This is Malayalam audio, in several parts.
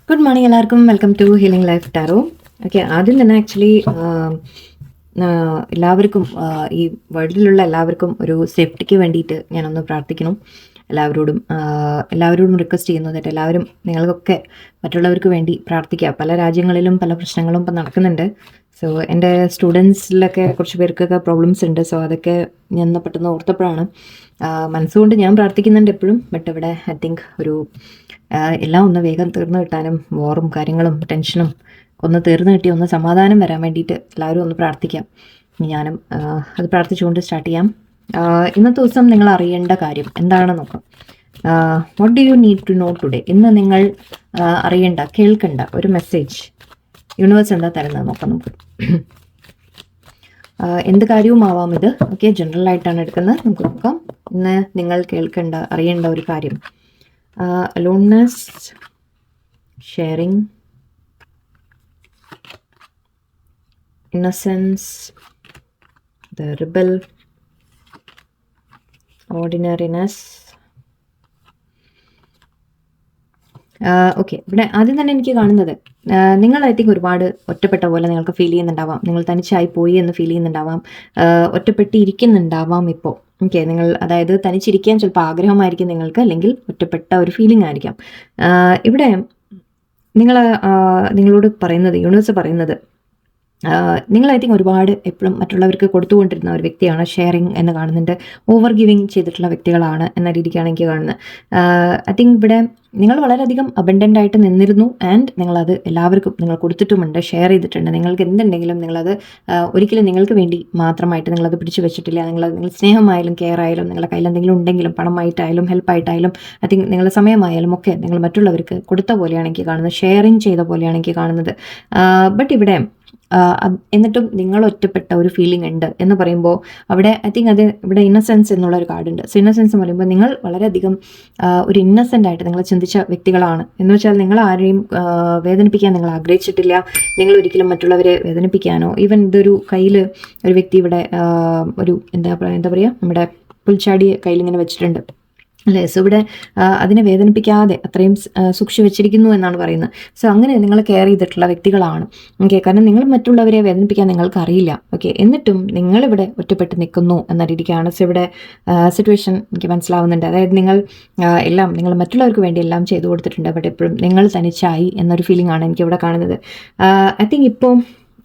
ഗുഡ് മോർണിംഗ് എല്ലാവർക്കും. Welcome to healing life tarot. Okay, ആദ്യം തന്നെ ആക്ച്വലി എല്ലാവർക്കും ഈ വേൾഡിലുള്ള എല്ലാവർക്കും ഒരു സേഫ്റ്റിക്ക് വേണ്ടിയിട്ട് ഞാനൊന്ന് പ്രാർത്ഥിക്കണം. എല്ലാവരോടും റിക്വസ്റ്റ് ചെയ്യുന്നത് എല്ലാവരും നിങ്ങൾക്കൊക്കെ മറ്റുള്ളവർക്ക് വേണ്ടി പ്രാർത്ഥിക്കുക. പല രാജ്യങ്ങളിലും പല പ്രശ്നങ്ങളും ഇപ്പം നടക്കുന്നുണ്ട്. സോ എൻ്റെ സ്റ്റുഡൻസിലൊക്കെ കുറച്ച് പേർക്കൊക്കെ പ്രോബ്ലംസ് ഉണ്ട്. സോ അതൊക്കെ ഞാൻ പെട്ടെന്ന് ഓർത്തപ്പോഴാണ്. മനസ്സുകൊണ്ട് ഞാൻ പ്രാർത്ഥിക്കുന്നുണ്ട് എപ്പോഴും. ബട്ട് ഇവിടെ ഐ തിങ്ക് എല്ലാം ഒന്ന് വേഗം തീർന്നു കിട്ടാനും വാറും കാര്യങ്ങളും ടെൻഷനും ഒന്ന് തീർന്നു കിട്ടി ഒന്ന് സമാധാനം വരാൻ വേണ്ടിയിട്ട് എല്ലാവരും ഒന്ന് പ്രാർത്ഥിക്കാം. ഞാനും അത് പ്രാർത്ഥിച്ചുകൊണ്ട് സ്റ്റാർട്ട് ചെയ്യാം. ഇന്നത്തെ ദിവസം നിങ്ങൾ അറിയേണ്ട കാര്യം എന്താണെന്ന് നോക്കാം. What do you need to know today? ഇന്ന് നിങ്ങൾ അറിയേണ്ട, കേൾക്കേണ്ട ഒരു മെസ്സേജ് യൂണിവേഴ്സ് എന്താ തരുന്നത് നോക്കാം നമുക്ക്. എന്ത് കാര്യവും ആവാം ഇത്. ഓക്കെ, ജനറൽ ആയിട്ടാണ് എടുക്കുന്നത്. നമുക്ക് നോക്കാം. ഇന്ന് നിങ്ങൾ കേൾക്കേണ്ട, അറിയേണ്ട ഒരു കാര്യം. Aloneness, sharing, innocence, the rebel, ordinariness. Okay, ഇവിടെ ആദ്യം തന്നെ എനിക്ക് കാണുന്നത് നിങ്ങൾ ഐ തിങ്ക് ഒരുപാട് ഒറ്റപ്പെട്ട പോലെ നിങ്ങൾക്ക് ഫീൽ ചെയ്യുന്നുണ്ടാവാം. നിങ്ങൾ തനിച്ചായി പോയി എന്ന് ഫീൽ ചെയ്യുന്നുണ്ടാവാം. ഒറ്റപ്പെട്ടിരിക്കുന്നുണ്ടാവാം ഇപ്പോൾ. ഓക്കെ, നിങ്ങൾ അതായത് തനിച്ചിരിക്കാൻ ചിലപ്പോൾ ആഗ്രഹമായിരിക്കും നിങ്ങൾക്ക്, അല്ലെങ്കിൽ ഒറ്റപ്പെട്ട ഒരു ഫീലിംഗ് ആയിരിക്കാം. ഇവിടെ നിങ്ങളോട് പറയുന്നത്, യൂണിവേഴ്സ് പറയുന്നത്, നിങ്ങൾ ഐ തിങ്ക് ഒരുപാട് എപ്പോഴും മറ്റുള്ളവർക്ക് കൊടുത്തുകൊണ്ടിരുന്ന ഒരു വ്യക്തിയാണ്. ഷെയറിങ് എന്ന് കാണുന്നുണ്ട്. ഓവർ ഗിവിങ് ചെയ്തിട്ടുള്ള വ്യക്തികളാണ് എന്ന രീതിക്കാണ് എനിക്ക് കാണുന്നത്. ഐ തിങ്ക് ഇവിടെ നിങ്ങൾ വളരെയധികം അബൻഡൻ്റ് ആയിട്ട് നിന്നിരുന്നു. ആൻഡ് നിങ്ങളത് എല്ലാവർക്കും നിങ്ങൾ കൊടുത്തിട്ടുമുണ്ട്, ഷെയർ ചെയ്തിട്ടുണ്ട്. നിങ്ങൾക്ക് എന്തുണ്ടെങ്കിലും നിങ്ങളത് ഒരിക്കലും നിങ്ങൾക്ക് വേണ്ടി മാത്രമായിട്ട് നിങ്ങളത് പിടിച്ചു വെച്ചിട്ടില്ല. നിങ്ങൾ സ്നേഹമായാലും കെയർ ആയാലും നിങ്ങളുടെ കയ്യിൽ എന്തെങ്കിലും ഉണ്ടെങ്കിലും പണമായിട്ടായാലും ഹെൽപ്പായിട്ടായാലും ഐ തിങ്ക് നിങ്ങളുടെ സമയമായാലും ഒക്കെ നിങ്ങൾ മറ്റുള്ളവർക്ക് കൊടുത്ത പോലെയാണ് എനിക്ക് കാണുന്നത്. ഷെയറിങ് ചെയ്ത പോലെയാണ് എനിക്ക് കാണുന്നത്. ബട്ട് ഇവിടെ എന്നിട്ടും നിങ്ങൾ ഒറ്റപ്പെട്ട ഒരു ഫീലിംഗ് ഉണ്ട് എന്ന് പറയുമ്പോൾ അവിടെ ഐ തിങ്ക് അത് ഇവിടെ ഇന്നസെൻസ് എന്നുള്ള ഒരു കാർഡുണ്ട്. സോ ഇന്നസെൻസ് എന്ന് പറയുമ്പോൾ നിങ്ങൾ വളരെയധികം ഒരു ഇന്നസെൻ്റ് ആയിട്ട് നിങ്ങൾ ചിന്തിച്ച വ്യക്തികളാണ്. എന്ന് വെച്ചാൽ നിങ്ങൾ ആരെയും വേദനിപ്പിക്കാൻ നിങ്ങൾ ആഗ്രഹിച്ചിട്ടില്ല. നിങ്ങൾ ഒരിക്കലും മറ്റുള്ളവരെ വേദനിപ്പിക്കാനോ, ഈവൻ ഇതൊരു കയ്യിൽ ഒരു വ്യക്തി ഇവിടെ ഒരു എന്താ പറയുക, നമ്മുടെ പുൽച്ചാടി കയ്യിൽ ഇങ്ങനെ വെച്ചിട്ടുണ്ട് അല്ലേ. സോ ഇവിടെ അതിനെ വേദനിപ്പിക്കാതെ അത്രയും സൂക്ഷിച്ചു വെച്ചിരിക്കുന്നു എന്നാണ് പറയുന്നത്. സോ അങ്ങനെ നിങ്ങൾ കെയർ ചെയ്തിട്ടുള്ള വ്യക്തികളാണ്. ഓക്കെ, കാരണം നിങ്ങൾ മറ്റുള്ളവരെ വേദനിപ്പിക്കാൻ നിങ്ങൾക്ക് അറിയില്ല. ഓക്കെ, എന്നിട്ടും നിങ്ങളിവിടെ ഒറ്റപ്പെട്ട് നിൽക്കുന്നു എന്ന രീതിക്കാണ്. സോ ഇവിടെ സിറ്റുവേഷൻ എനിക്ക് മനസ്സിലാവുന്നുണ്ട്. അതായത് നിങ്ങൾ മറ്റുള്ളവർക്ക് വേണ്ടി എല്ലാം ചെയ്തു കൊടുത്തിട്ടുണ്ട്. ബട്ട് എപ്പോഴും നിങ്ങൾ തനിച്ചായി എന്നൊരു ഫീലിംഗ് ആണ് എനിക്കിവിടെ കാണുന്നത്. ഐ തിങ്ക് ഇപ്പോൾ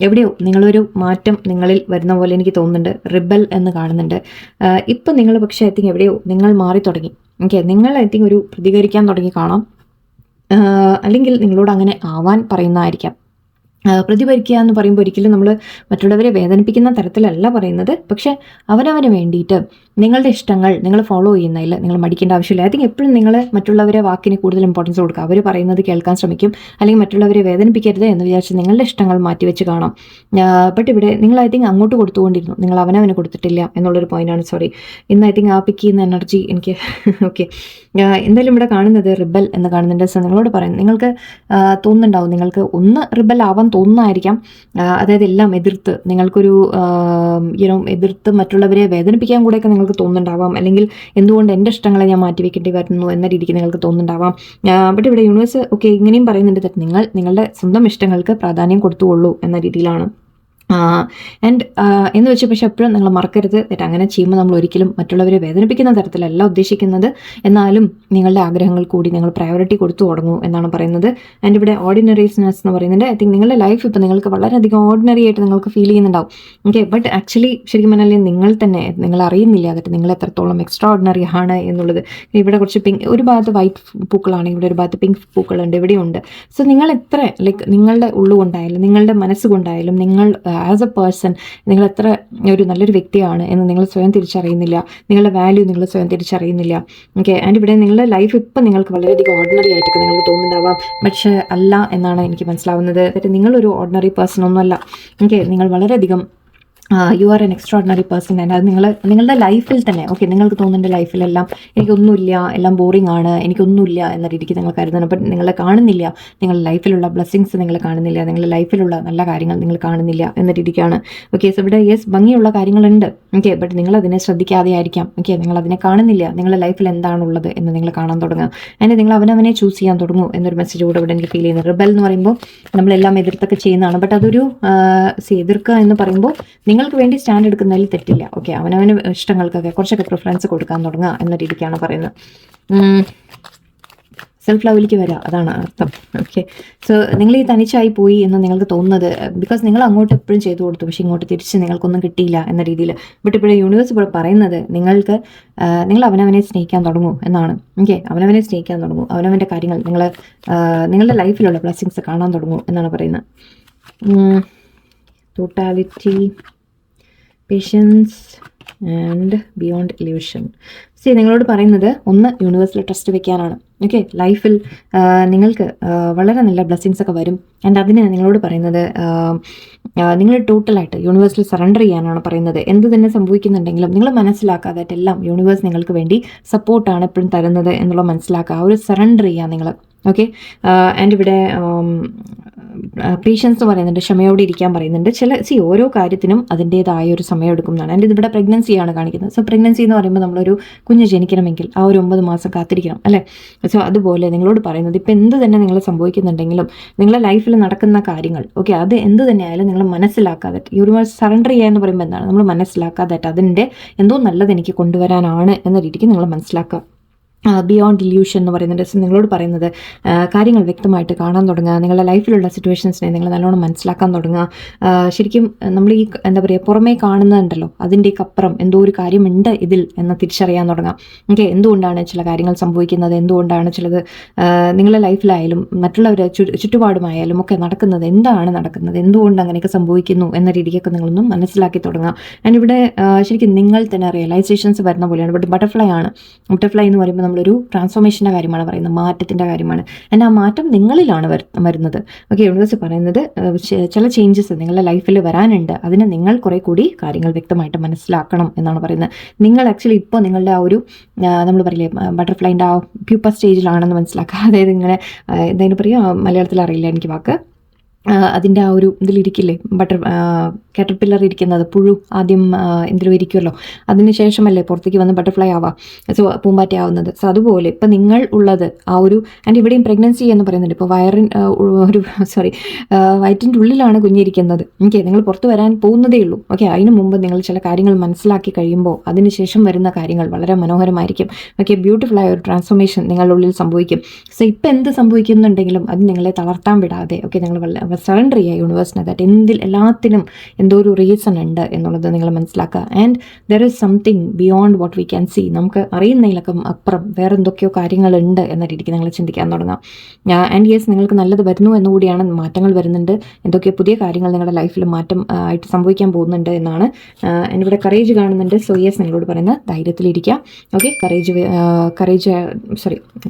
എവിടെയോ നിങ്ങളൊരു മാറ്റം നിങ്ങളിൽ വരുന്ന പോലെ എനിക്ക് തോന്നുന്നുണ്ട്. റിബൽ എന്ന് കാണുന്നുണ്ട്. ഇപ്പം നിങ്ങൾ പക്ഷേ ഐ തിങ്ക് എവിടെയോ നിങ്ങൾ മാറി തുടങ്ങി. ഓക്കെ, നിങ്ങൾ ഐ തിങ്ക് ഒരു പ്രതികരിക്കാൻ തുടങ്ങി കാണാം. അല്ലെങ്കിൽ നിങ്ങളോട് അങ്ങനെ ആവാൻ പറയുന്നതായിരിക്കാം. പ്രതികരിക്കുക എന്ന് പറയുമ്പോൾ ഒരിക്കലും നമ്മൾ മറ്റുള്ളവരെ വേദനിപ്പിക്കുന്ന തരത്തിലല്ല പറയുന്നത്. പക്ഷെ അവനവന് വേണ്ടിയിട്ട് നിങ്ങളുടെ ഇഷ്ടങ്ങൾ നിങ്ങൾ ഫോളോ ചെയ്യുന്നതിൽ നിങ്ങൾ മടിക്കേണ്ട ആവശ്യമില്ല. ഐ തിങ്ക് എപ്പോഴും നിങ്ങൾ മറ്റുള്ളവരെ വാക്കിന് കൂടുതൽ ഇമ്പോർട്ടൻസ് കൊടുക്കുക. അവർ പറയുന്നത് കേൾക്കാൻ ശ്രമിക്കും, അല്ലെങ്കിൽ മറ്റുള്ളവരെ വേദനിപ്പിക്കരുത് എന്ന് വിചാരിച്ച് നിങ്ങളുടെ ഇഷ്ടങ്ങൾ മാറ്റിവെച്ച് കാണാം. ബട്ട് ഇവിടെ നിങ്ങൾ ഐ തിങ്ക് അങ്ങോട്ട് കൊടുത്തുകൊണ്ടിരുന്നു, നിങ്ങൾ അവനവന് കൊടുത്തിട്ടില്ല എന്നുള്ളൊരു പോയിന്റാണ്. സോറി, ഇന്ന് ഐ തിങ്ക് ആ പിക്ക് ചെയ്യുന്ന എനർജി എനിക്ക് ഓക്കെ. എന്തായാലും ഇവിടെ കാണുന്നത് റിബൽ എന്ന് കാണുന്നുണ്ട്. സോ നിങ്ങളോട് പറയാം, നിങ്ങൾക്ക് തോന്നുന്നുണ്ടാവും നിങ്ങൾക്ക് ഒന്ന് റിബൽ ആവാൻ തോന്നുന്നതായിരിക്കാം. അതായത് എല്ലാം എതിർത്ത് നിങ്ങൾക്കൊരു എതിർത്ത് മറ്റുള്ളവരെ വേദനിപ്പിക്കാൻ കൂടെയൊക്കെ നിങ്ങൾക്ക് തോന്നുന്നുണ്ടാവാം. അല്ലെങ്കിൽ എന്തുകൊണ്ട് എൻ്റെ ഇഷ്ടങ്ങളെ ഞാൻ മാറ്റിവെക്കേണ്ടി വരുന്നു എന്ന രീതിക്ക് നിങ്ങൾക്ക് തോന്നുന്നുണ്ടാവാം. ബട്ട് ഇവിടെ യൂണിവേഴ്സ് ഓക്കെ ഇങ്ങനെയും പറയുന്നുണ്ട്, നിങ്ങൾ നിങ്ങളുടെ സ്വന്തം ഇഷ്ടങ്ങൾക്ക് പ്രാധാന്യം കൊടുത്തുകൊള്ളൂ എന്ന രീതിയിലാണ്. ആൻഡ് എന്ന് വെച്ചാൽ പക്ഷെ എപ്പോഴും നിങ്ങൾ മറക്കരുത്, അങ്ങനെ ചെയ്യുമ്പോൾ നമ്മൾ ഒരിക്കലും മറ്റുള്ളവരെ വേദനിപ്പിക്കുന്ന തരത്തിലല്ല ഉദ്ദേശിക്കുന്നത്. എന്നാലും നിങ്ങളുടെ ആഗ്രഹങ്ങൾ കൂടി നിങ്ങൾ പ്രയോറിറ്റി കൊടുത്തു തുടങ്ങൂ എന്നാണ് പറയുന്നത്. ആൻഡ് ഇവിടെ ഓർഡിനറീസ്നെസ് എന്ന് പറയുന്നുണ്ട്. ഐ തിങ്ക് നിങ്ങളുടെ ലൈഫ് ഇപ്പോൾ നിങ്ങൾക്ക് വളരെയധികം ഓർഡിനറി ആയിട്ട് നിങ്ങൾക്ക് ഫീൽ ചെയ്യുന്നുണ്ടാവും. ഓക്കെ, ബട്ട് ആക്ച്വലി ശരിക്കും പറഞ്ഞാൽ നിങ്ങൾ അറിയുന്നില്ല എന്നിട്ട് നിങ്ങൾ എത്രത്തോളം എക്സ്ട്രാ ഓർഡിനറി ആണ് എന്നുള്ളത്. ഇവിടെ കുറച്ച് ഒരു ഭാഗത്ത് വൈറ്റ് പൂക്കളാണ്, ഇവിടെ ഒരു ഭാഗത്ത് പിങ്ക് പൂക്കളുണ്ട്, ഇവിടെയുണ്ട്. സോ നിങ്ങൾ എത്ര നിങ്ങളുടെ ഉള്ളുകൊണ്ടായാലും നിങ്ങളുടെ മനസ്സുകൊണ്ടായാലും നിങ്ങൾ ആസ് എ പേഴ്സൺ നിങ്ങൾ എത്ര ഒരു നല്ലൊരു വ്യക്തിയാണ് എന്ന് നിങ്ങൾ സ്വയം തിരിച്ചറിയുന്നില്ല. നിങ്ങളുടെ വാല്യൂ നിങ്ങൾ സ്വയം തിരിച്ചറിയുന്നില്ല. ഓക്കെ, ആൻഡ് ഇവിടെ നിങ്ങളുടെ ലൈഫ് ഇപ്പം നിങ്ങൾക്ക് വളരെയധികം ഓർഡിനറി ആയിട്ടൊക്കെ നിങ്ങൾക്ക് തോന്നുന്നുണ്ടാവാം. പക്ഷേ അല്ല എന്നാണ് എനിക്ക് മനസ്സിലാവുന്നത്. നിങ്ങളൊരു ഓർഡിനറി പേഴ്സൺ ഒന്നുമല്ല. ഓക്കെ, നിങ്ങൾ വളരെയധികം you are N extraordinary person. And അത് നിങ്ങളുടെ ലൈഫിൽ തന്നെ ഓക്കെ നിങ്ങൾക്ക് തോന്നുന്ന ലൈഫിലെല്ലാം എനിക്കൊന്നുമില്ല, എല്ലാം ബോറിംഗ് ആണ്, എനിക്കൊന്നുമില്ല എന്ന രീതിക്ക് നിങ്ങൾ കരുതണം. ബട്ട് നിങ്ങളെ കാണുന്നില്ല, നിങ്ങളുടെ ലൈഫിലുള്ള ബ്ലെസ്സിങ്സ് നിങ്ങൾ കാണുന്നില്ല, നിങ്ങളുടെ ലൈഫിലുള്ള നല്ല കാര്യങ്ങൾ നിങ്ങൾ കാണുന്നില്ല എന്ന രീതിക്കാണ്. ഓക്കെ, സോ ഇവിടെ യെസ് ഭംഗിയുള്ള കാര്യങ്ങളുണ്ട് ഓക്കെ, ബട്ട് നിങ്ങളതിനെ ശ്രദ്ധിക്കാതെ ആയിരിക്കാം. ഓക്കെ, നിങ്ങളതിനെ കാണുന്നില്ല, നിങ്ങളുടെ ലൈഫിൽ എന്താണുള്ളത് എന്ന് നിങ്ങൾ കാണാൻ തുടങ്ങുക. അതിന് നിങ്ങൾ അവനവനെ ചൂസ് ചെയ്യാൻ തുടങ്ങും എന്നൊരു മെസ്സേജ് കൂടെ ഇവിടെ എനിക്ക് ഫീൽ ചെയ്യുന്നത്. റിബൽ എന്ന് പറയുമ്പോൾ നമ്മളെല്ലാം എതിർത്തൊക്കെ ചെയ്യുന്നതാണ്. ബട്ട് അതൊരു എതിർക്കുക എന്ന് പറയുമ്പോൾ നിങ്ങൾക്ക് വേണ്ടി സ്റ്റാൻഡ് എടുക്കുന്നതിൽ തെറ്റില്ല. ഓക്കെ, അവനവന് ഇഷ്ടങ്ങൾക്കൊക്കെ കുറച്ചൊക്കെ പ്രിഫറൻസ് കൊടുക്കാൻ തുടങ്ങുക എന്ന രീതിക്കാണ് പറയുന്നത്. സെൽഫ് ലവിലേക്ക് വരിക, അതാണ് അർത്ഥം. ഓക്കെ, സോ നിങ്ങൾ ഈ തനിച്ചായി പോയി എന്ന് നിങ്ങൾക്ക് തോന്നുന്നത് ബിക്കോസ് നിങ്ങൾ അങ്ങോട്ട് എപ്പോഴും ചെയ്തു കൊടുത്തു, പക്ഷേ ഇങ്ങോട്ട് തിരിച്ച് നിങ്ങൾക്കൊന്നും കിട്ടിയില്ല എന്ന രീതിയിൽ. ബട്ട് ഇവിടെ യൂണിവേഴ്സ് ഇവിടെ പറയുന്നത് നിങ്ങൾ അവനവനെ സ്നേഹിക്കാൻ തുടങ്ങൂ എന്നാണ്. ഓക്കെ, അവനവനെ സ്നേഹിക്കാൻ തുടങ്ങൂ, അവനവൻ്റെ കാര്യങ്ങൾ നിങ്ങളുടെ ലൈഫിലുള്ള ബ്ലെസ്സിങ്സ് കാണാൻ തുടങ്ങൂ എന്നാണ് പറയുന്നത്. Totality, patience and beyond illusion. നിങ്ങളോട് പറയുന്നത് ഒന്ന് യൂണിവേഴ്സിൽ ട്രസ്റ്റ് വെക്കാനാണ്. ഓക്കെ, ലൈഫിൽ നിങ്ങൾക്ക് വളരെ നല്ല ബ്ലെസ്സിങ്സ് ഒക്കെ വരും. ആൻഡ് അതിന് നിങ്ങളോട് പറയുന്നത് നിങ്ങൾ ടോട്ടലായിട്ട് യൂണിവേഴ്സിൽ സറണ്ടർ ചെയ്യാനാണ് പറയുന്നത്. എന്ത് തന്നെ സംഭവിക്കുന്നുണ്ടെങ്കിലും നിങ്ങൾ മനസ്സിലാക്കാതെ എല്ലാം യൂണിവേഴ്സ് നിങ്ങൾക്ക് വേണ്ടി സപ്പോർട്ടാണ് എപ്പോഴും തരുന്നത് എന്നുള്ളത് മനസ്സിലാക്കുക. ഒരു സറണ്ടർ ചെയ്യുക നിങ്ങൾ. ഓക്കെ, ആൻഡ് ഇവിടെ പേഷ്യൻസ് പറയുന്നുണ്ട്, ക്ഷമയോടെ ഇരിക്കാൻ പറയുന്നുണ്ട്. ഓരോ കാര്യത്തിനും അതിൻ്റേതായ ഒരു സമയം എടുക്കും എന്നാണ്. ആൻഡ് ഇതിവിടെ പ്രഗ്നൻസിയാണ് കാണിക്കുന്നത്. സോ പ്രഗ്നൻസി എന്ന് പറയുമ്പോൾ നമ്മളൊരു കുഞ്ഞ് ജനിക്കണമെങ്കിൽ ആ ഒരു 9 മാസം കാത്തിരിക്കണം അല്ലേ. സോ അതുപോലെ നിങ്ങളോട് പറയുന്നത് ഇപ്പം എന്ത് തന്നെ നിങ്ങൾ സംഭവിക്കുന്നുണ്ടെങ്കിലും നിങ്ങളുടെ ലൈഫിൽ നടക്കുന്ന കാര്യങ്ങൾ ഓക്കെ, അത് എന്ത് തന്നെയായാലും നിങ്ങൾ മനസ്സിലാക്കാതെ യൂണിവേഴ്സ് സറണ്ടർ ചെയ്യുക എന്ന് പറയുമ്പോൾ എന്താണ്, നമ്മൾ മനസ്സിലാക്കാതെ അതിൻ്റെ എന്തോ നല്ലത് എനിക്ക് കൊണ്ടുവരാനാണ് എന്ന രീതിക്ക് നിങ്ങൾ മനസ്സിലാക്കുക. ബിയോണ്ട് ഇല്യൂഷൻ എന്ന് പറയുന്നുണ്ട്. നിങ്ങളോട് പറയുന്നത് കാര്യങ്ങൾ വ്യക്തമായിട്ട് കാണാൻ തുടങ്ങുക, നിങ്ങളുടെ ലൈഫിലുള്ള സിറ്റുവേഷൻസിനെ നിങ്ങൾ നല്ലോണം മനസ്സിലാക്കാൻ തുടങ്ങുക. ശരിക്കും നമ്മൾ ഈ എന്താ പറയുക പുറമേ കാണുന്നതുണ്ടല്ലോ അതിൻ്റെയൊക്കെ അപ്പുറം എന്തോ ഒരു കാര്യമുണ്ട് ഇതിൽ എന്ന് തിരിച്ചറിയാൻ തുടങ്ങാം. ഓക്കെ, എന്തുകൊണ്ടാണ് ചില കാര്യങ്ങൾ സംഭവിക്കുന്നത്, എന്തുകൊണ്ടാണ് ചിലത് നിങ്ങളുടെ ലൈഫിലായാലും മറ്റുള്ളവരെ ചുറ്റുപാടുമായാലും ഒക്കെ നടക്കുന്നത്, എന്താണ് നടക്കുന്നത്, എന്തുകൊണ്ട് അങ്ങനെയൊക്കെ സംഭവിക്കുന്നു എന്ന രീതിക്കൊക്കെ നിങ്ങളൊന്നും മനസ്സിലാക്കി തുടങ്ങാം. ആൻഡ് ഇവിടെ ശരിക്കും നിങ്ങൾ തന്നെ റിയലൈസേഷൻസ് വരുന്ന പോലെയാണ്. ബട്ട് ബട്ടർഫ്ലൈ ആണ്. ബട്ടർഫ്ലൈ എന്ന് പറയുമ്പോൾ നമ്മളൊരു ട്രാൻസ്ഫോർമേഷൻ്റെ കാര്യമാണ് പറയുന്നത്, മാറ്റത്തിൻ്റെ കാര്യമാണ്. ആൻഡ് ആ മാറ്റം നിങ്ങളിലാണ് വരുന്നത്. ഓക്കെ, യൂണിവേഴ്സ് പറയുന്നത് ചില ചേഞ്ചസ് നിങ്ങളുടെ ലൈഫിൽ വരാനുണ്ട്, അതിന് നിങ്ങൾ കുറെ കൂടി കാര്യങ്ങൾ വ്യക്തമായിട്ട് മനസ്സിലാക്കണം എന്നാണ് പറയുന്നത്. നിങ്ങൾ ആക്ച്വലി ഇപ്പോൾ നിങ്ങളുടെ ആ ഒരു നമ്മൾ പറയില്ലേ ബട്ടർഫ്ലൈൻ്റെ ആ പ്യൂപ്പർ സ്റ്റേജിലാണെന്ന് മനസ്സിലാക്കുക. അതായത് ഇങ്ങനെ എന്തായാലും പറയുക, മലയാളത്തിൽ അറിയില്ല എനിക്ക് വാക്ക്, അതിൻ്റെ ആ ഒരു ഇതിലിരിക്കില്ലേ കാറ്റർപില്ലർ ഇരിക്കുന്നത്, പുഴു ആദ്യം എന്തിലും ഇരിക്കുമല്ലോ, അതിനുശേഷമല്ലേ പുറത്തേക്ക് വന്ന് ബട്ടർഫ്ലൈ ആവാം, സോ പൂമ്പാറ്റ ആവുന്നത്. സോ അതുപോലെ ഇപ്പം നിങ്ങൾ ഉള്ളത് ആ ഒരു ആൻഡ് ഇവിടെയും പ്രഗ്നൻസി എന്ന് പറയുന്നുണ്ട്. ഇപ്പോൾ വയറ്റിൻ്റെ ഉള്ളിലാണ് കുഞ്ഞിരിക്കുന്നത്. ഓക്കെ, നിങ്ങൾ പുറത്ത് വരാൻ പോകുന്നതേ ഉള്ളൂ. ഓക്കെ, അതിന് മുമ്പ് നിങ്ങൾ ചില കാര്യങ്ങൾ മനസ്സിലാക്കി കഴിയുമ്പോൾ അതിനുശേഷം വരുന്ന കാര്യങ്ങൾ വളരെ മനോഹരമായിരിക്കും. ഓക്കെ, ബ്യൂട്ടിഫുള്ളായ ഒരു ട്രാൻസ്ഫോർമേഷൻ നിങ്ങളുടെ ഉള്ളിൽ സംഭവിക്കും. സോ ഇപ്പം എന്ത് സംഭവിക്കുന്നുണ്ടെങ്കിലും അത് നിങ്ങളെ തളർത്താൻ വിടാതെ ഓക്കെ നിങ്ങൾ സറണ്ടർ ചെയ്യുക യൂണിവേഴ്സിനെ. ദാറ്റ് എല്ലാത്തിനും എന്തോ ഒരു റീസൺ ഉണ്ട് എന്നുള്ളത് നിങ്ങൾ മനസ്സിലാക്കുക. And there is something beyond what we can see. നമുക്ക് അറിയുന്നതിലൊക്കെ അപ്പുറം വേറെ എന്തൊക്കെയോ കാര്യങ്ങളുണ്ട് എന്ന രീതിക്ക് നിങ്ങൾ ചിന്തിക്കാൻ തുടങ്ങാം. ആൻഡ് യെസ് നിങ്ങൾക്ക് നല്ലത് വരുന്നു എന്നുകൂടിയാണ്, മാറ്റങ്ങൾ വരുന്നുണ്ട്, എന്തൊക്കെയോ പുതിയ കാര്യങ്ങൾ നിങ്ങളുടെ ലൈഫിൽ മാറ്റം ആയിട്ട് സംഭവിക്കാൻ പോകുന്നുണ്ട് എന്നാണ്. ഇവിടെ കറേജ് കാണുന്നുണ്ട്. സോ യെസ് നിങ്ങളോട് പറയുന്നത് ധൈര്യത്തിലിരിക്കുക. ഓക്കെ,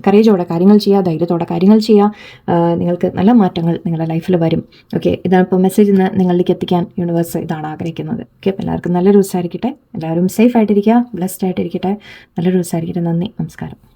കറേജോടെ കാര്യങ്ങൾ ചെയ്യുക, ധൈര്യത്തോടെ കാര്യങ്ങൾ ചെയ്യുക. നിങ്ങൾക്ക് നല്ല മാറ്റങ്ങൾ നിങ്ങളുടെ ലൈഫിൽ വരും. ഓക്കെ, ഇതാണ് ഇപ്പോൾ മെസ്സേജ് നിങ്ങളിലേക്ക് എത്തിക്കാൻ യൂണിവേഴ്സ് ഇതാണ് ആഗ്രഹിക്കുന്നത്. ഓക്കെ, അപ്പോൾ എല്ലാവർക്കും നല്ലൊരു ദിവസമായിരിക്കട്ടെ, എല്ലാവരും സേഫ് ആയിട്ടിരിക്കുക, ബ്ലെസ്ഡ് ആയിട്ടിരിക്കട്ടെ, നല്ലൊരു ദിവസമായിരിക്കട്ടെ. നന്ദി, നമസ്കാരം.